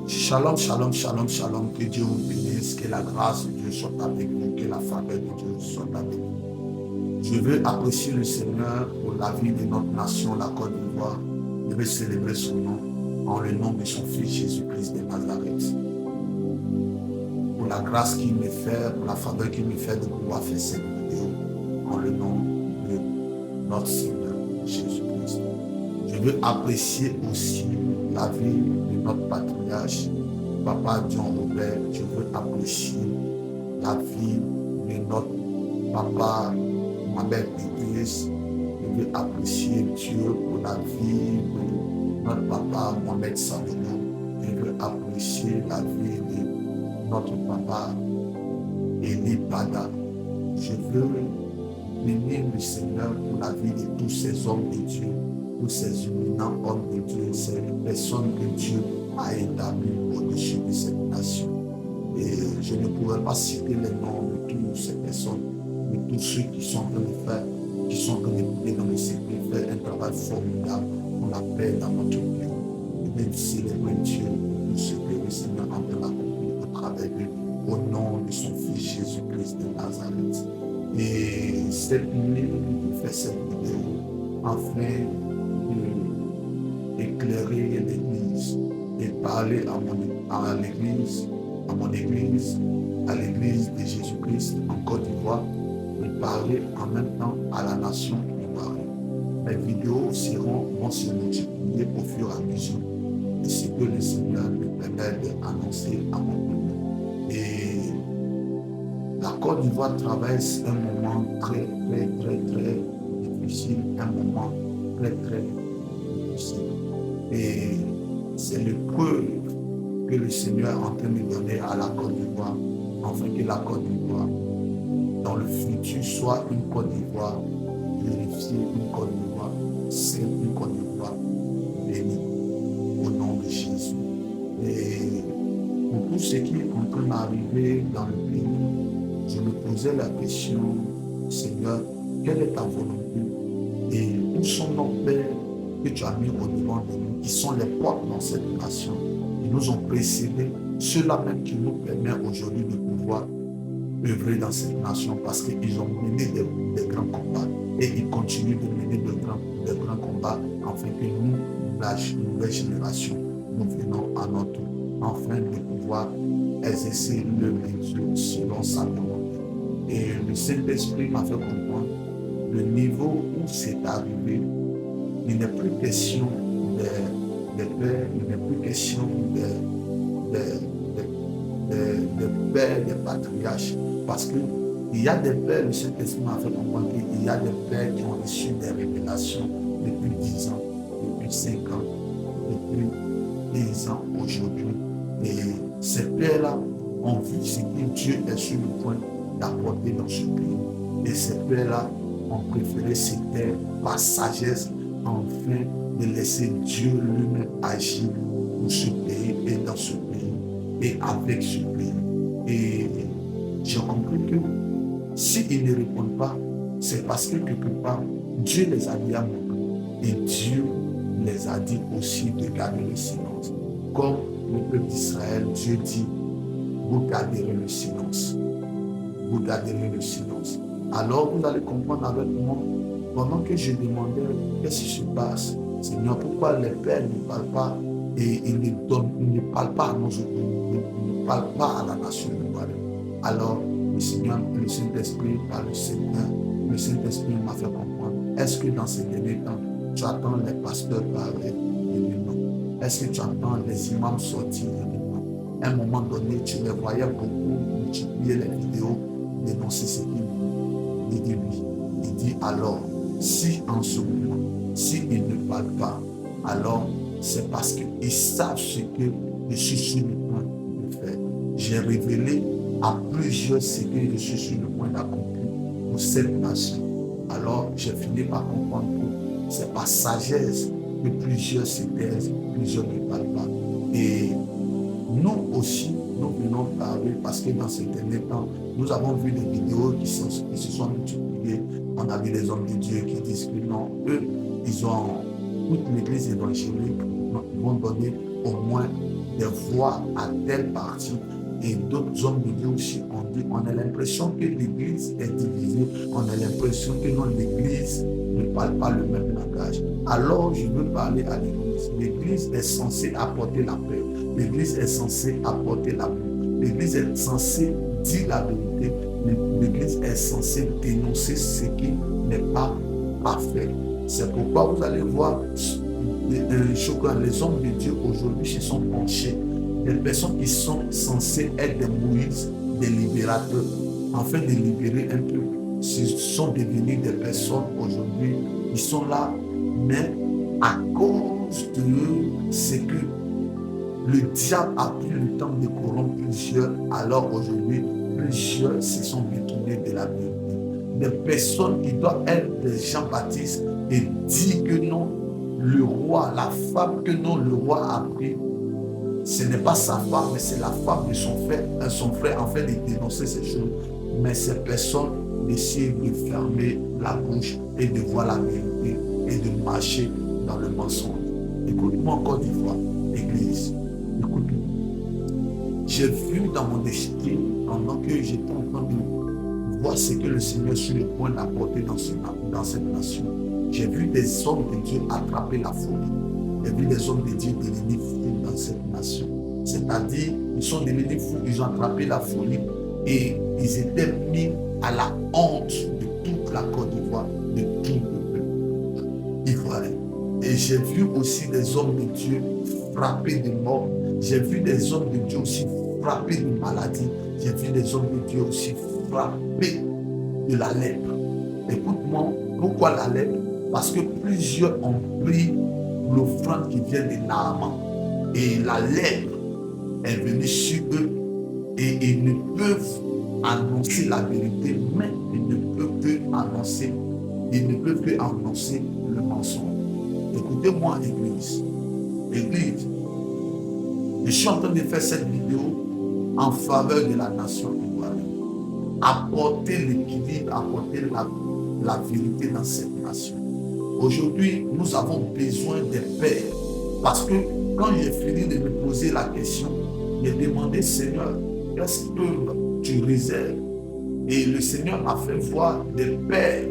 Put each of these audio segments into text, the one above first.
Shalom, shalom, shalom, shalom. Que Dieu vous bénisse, que la grâce de Dieu soit avec vous, que la faveur de Dieu soit avec vous. Je veux apprécier le Seigneur pour la vie de notre nation, la Côte d'Ivoire. Je veux célébrer son nom en le nom de son Fils Jésus-Christ de Nazareth. Pour la grâce qu'il me fait, pour la faveur qu'il me fait de pouvoir faire cette vidéo en le nom de notre Seigneur Jésus-Christ. Je veux apprécier aussi la vie de notre patriarche, Papa John Robert. Je veux apprécier la vie de notre Papa Mohamed Idriss. Je veux apprécier Dieu pour la vie de notre Papa Mohamed Salomon. Je veux apprécier la vie de notre Papa Eli Bada. Je veux bénir le Seigneur pour la vie de tous ces hommes de Dieu, tous ces éminents hommes de Dieu, ces personnes que Dieu a établies au-dessus de cette nation. Et je ne pourrais pas citer les noms de toutes ces personnes, de tous ceux qui sont en train de faire, qui sont en train d'écouter dans le secret, faire un travail formidable pour la paix dans notre pays. Et même célébrer Dieu pour ce que le Seigneur a fait d'accomplir au travers d'eux, au nom de son Fils Jésus-Christ de Nazareth. Et cette nuit, je fais cette vidéo afin d'éclairer l'Église et parler à l'Église, à mon Église, à l'Église de Jésus-Christ en Côte d'Ivoire et parler en même temps à la nation ivoirienne. Les vidéos vont se multiplier au fur et à mesure de ce que le Seigneur me permet d'annoncer à mon peuple. Et la Côte d'Ivoire traverse un moment très difficile, un moment très difficile. Et c'est le preuve que le Seigneur est en train de donner à la Côte d'Ivoire, afin que la Côte d'Ivoire, dans le futur, soit une Côte d'Ivoire glorifiée, une Côte d'Ivoire sainte, une Côte d'Ivoire bénie, au nom de Jésus. Et pour tout ce qui est en train d'arriver dans le pays, je me posais la question, Seigneur, quelle est ta volonté? Et où sont nos pères que tu as mis au devant de nous, qui sont les portes dans cette nation, qui nous ont précédés, ceux-là même qui nous permettent aujourd'hui de pouvoir œuvrer dans cette nation parce qu'ils ont mené des grands combats et ils continuent de mener de grands combats afin que nous, la nouvelle génération, nous venons à notre tour, afin de pouvoir exercer le Dieu selon sa volonté. Et le Saint-Esprit m'a fait comprendre le niveau où c'est arrivé. Il n'est plus question de pères, il n'est plus question de pères, de patriarches, parce qu'il y a des pères, le Saint-Esprit m'a fait comprendre qu'il y a des pères qui ont reçu des révélations depuis 10 ans, depuis 5 ans, depuis 10 ans aujourd'hui. Et ces pères-là ont vu ce que Dieu est sur le point d'apporter dans ce pays. Et ces pères-là ont préféré se taire par sagesse afin de laisser Dieu lui-même agir pour ce pays et dans ce pays et avec ce pays. Et j'ai compris que s'ils ne répondent pas, c'est parce que quelque part, Dieu les a bien montrés et Dieu les a dit aussi de garder le silence. Comme le peuple d'Israël, Dieu dit, vous garderez le silence. Vous garderez le silence. Alors vous allez comprendre avec moi, pendant que je demandais qu'est-ce qui se passe, Seigneur, pourquoi les pères ne parlent pas et ils ne parlent pas à nos autorités, ils ne parlent pas à la nation ivoirienne. Alors le Seigneur, le Saint-Esprit, par le Seigneur, le Saint-Esprit m'a fait comprendre. Est-ce que dans ces derniers temps, tu attends les pasteurs parler? Il dit non. Est-ce que tu attends les imams sortir? Il dit non. À un moment donné, tu les voyais beaucoup multiplier les vidéos, dénoncer ce qu'il dit. Il dit oui. Il dit alors, si en ce moment, s'ils ne parlent pas, alors c'est parce qu'ils savent ce que je suis sur le point de faire. J'ai révélé à plusieurs ce que je suis sur le point d'accomplir pour cette nation. Alors j'ai fini par comprendre que c'est par sagesse que plusieurs se taisent, plusieurs ne parlent pas. Et nous aussi, nous venons parler parce que dans ces derniers temps, nous avons vu des vidéos qui se sont multipliées. On a vu des hommes de Dieu qui disent que non, eux, ils ont toute l'église évangélique, vont donner au moins des voix à telle partie. Et d'autres hommes de Dieu aussi ont dit, on a l'impression que l'Église est divisée, on a l'impression que non, l'Église ne parle pas le même langage. Alors, je veux parler à l'Église. L'Église est censée apporter la paix. L'Église est censée apporter l'amour. L'Église est censée dire la vérité. L'Église est censée dénoncer ce qui n'est pas parfait. C'est pourquoi vous allez voir les hommes de Dieu aujourd'hui se sont penchés. Des personnes qui sont censées être des Moïse, des libérateurs, afin de libérer un peu. Ce sont devenus des personnes aujourd'hui, ils sont là, mais à cause de ce que le diable a pris le temps de corrompre plusieurs, alors aujourd'hui, plusieurs se sont détournés de la vérité. Des personnes qui doivent être des Jean-Baptiste et dire que non, le roi, la femme que non, le roi a pris, ce n'est pas sa femme, mais c'est la femme de son frère, afin de dénoncer ces choses. Mais ces personnes décident de fermer la bouche et de voir la vérité et de marcher dans le mensonge. Écoute-moi encore une fois, Église, écoute-moi. J'ai vu dans mon esprit, pendant que j'étais en train de voir ce que le Seigneur est sur le point d'apporter dans cette nation, j'ai vu des hommes de Dieu attraper la folie. J'ai vu des hommes de Dieu devenir fous dans cette nation. C'est-à-dire, ils sont devenus fous, ils ont attrapé la folie et ils étaient mis à la honte de toute la Côte d'Ivoire, de tout le peuple ivoirien. Et j'ai vu aussi des hommes de Dieu frappés de mort. J'ai vu des hommes de Dieu aussi frappés de maladie. J'ai vu des hommes de Dieu aussi frappés de la lèpre. Écoute-moi, pourquoi la lèpre? Parce que plusieurs ont pris l'offrande qui vient de Naaman. Et la lèpre est venue sur eux. Et ils ne peuvent annoncer la vérité, mais ils ne peuvent que annoncer le mensonge. Écoutez-moi, Église. Église, je suis en train de faire cette vidéo en faveur de la nation ivoirienne. Apporter l'équilibre, apporter la vérité dans cette nation. Aujourd'hui, nous avons besoin des pères. Parce que quand j'ai fini de me poser la question, j'ai demandé, Seigneur, qu'est-ce que tu réserves? Et le Seigneur m'a fait voir des pères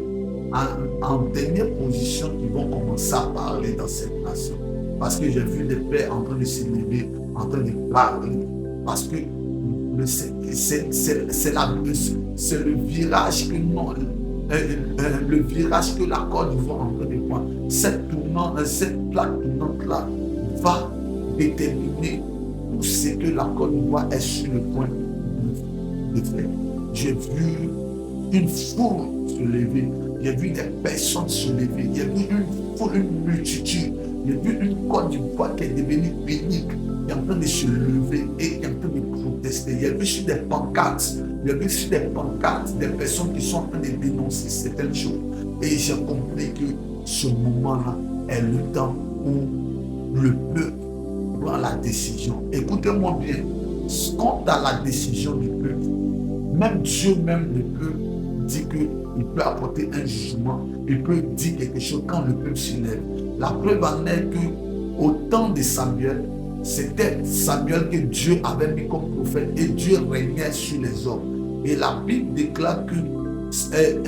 en dernière position qui vont commencer à parler dans cette nation. Parce que j'ai vu des pères en train de se lever, en train de parler. Parce que c'est le virage que non, le virage que la Côte d'Ivoire en train de prendre. Cette plaque tournante-là va déterminer tout ce que la Côte d'Ivoire est sur le point de faire. J'ai vu une foule se lever, j'ai vu des personnes se lever, j'ai vu une foule, une multitude, j'ai vu une Côte d'Ivoire qui est devenue unique, qui est en train de se lever et qui est en train de protester. J'ai vu sur des pancartes, des personnes qui sont en train de dénoncer certaines choses. Et j'ai compris que ce moment-là est le temps où le peuple prend la décision. Écoutez-moi bien, quant à la décision du peuple, même Dieu même ne peut dire qu'il peut apporter un jugement, il peut dire quelque chose quand le peuple se lève. La preuve en est que au temps de Samuel, c'était Samuel que Dieu avait mis comme prophète et Dieu régnait sur les hommes. Et la Bible déclare que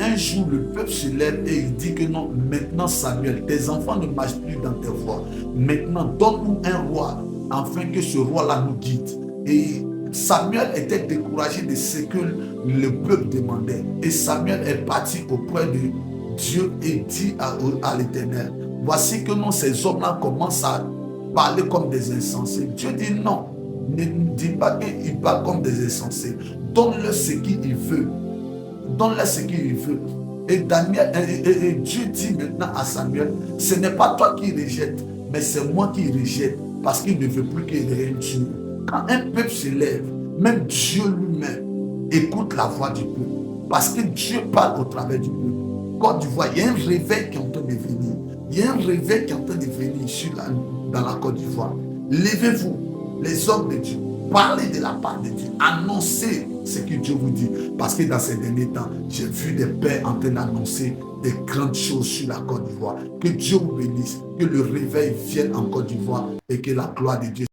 un jour le peuple se lève et il dit que non, maintenant Samuel, tes enfants ne marchent plus dans tes voies. Maintenant, donne-nous un roi afin que ce roi-là nous guide. Et Samuel était découragé de ce que le peuple demandait. Et Samuel est parti auprès de Dieu et dit à l'Éternel, voici que non, ces hommes-là commencent à parler comme des insensés. Dieu dit non, ne dis pas qu'ils parlent comme des insensés. Donne-leur ce qu'il veut. Donne-leur ce qu'il veut. Et Dieu dit maintenant à Samuel, ce n'est pas toi qui rejettes, mais c'est moi qui rejette, parce qu'il ne veut plus qu'il règne Dieu. Quand un peuple se lève, même Dieu lui-même écoute la voix du peuple, parce que Dieu parle au travers du peuple. Côte d'Ivoire, il y a un réveil qui est en train de venir. Il y a un réveil qui est en train de venir dans la Côte d'Ivoire. Levez-vous, les hommes de Dieu. Parlez de la part de Dieu. Annoncez ce que Dieu vous dit. Parce que dans ces derniers temps, j'ai vu des pères en train d'annoncer des grandes choses sur la Côte d'Ivoire. Que Dieu vous bénisse. Que le réveil vienne en Côte d'Ivoire et que la gloire de Dieu